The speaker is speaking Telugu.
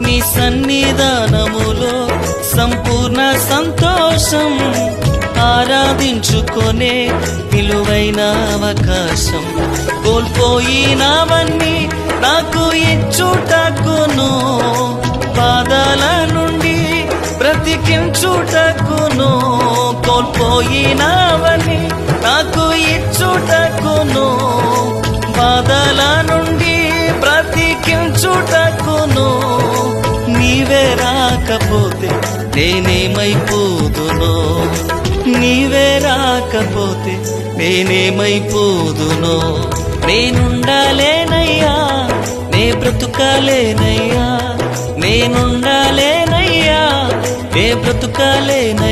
నీ సన్నిధానములో సంపూర్ణ సంతోషం, ఆరాధించుకొనే విలువైన అవకాశం. కోల్పోయినవన్నీ నాకు ఇచ్చుటకును, బాధల నుండి బ్రతికించుటకును. కోల్పోయినవన్నీ నాకు ఇచ్చుటకును, బాధల నుండి బ్రతికించుటకును. నీవే రాకపోతే నేనేమైపోదునో, నీవే రాకపోతే నేనేమైపోదునో. నేనుండాలేనయ్యా, నే బ్రతుకాలేనయ్యా, నేనుండాలేనయ్యా, నే బ్రతుకాలేనయ్యా.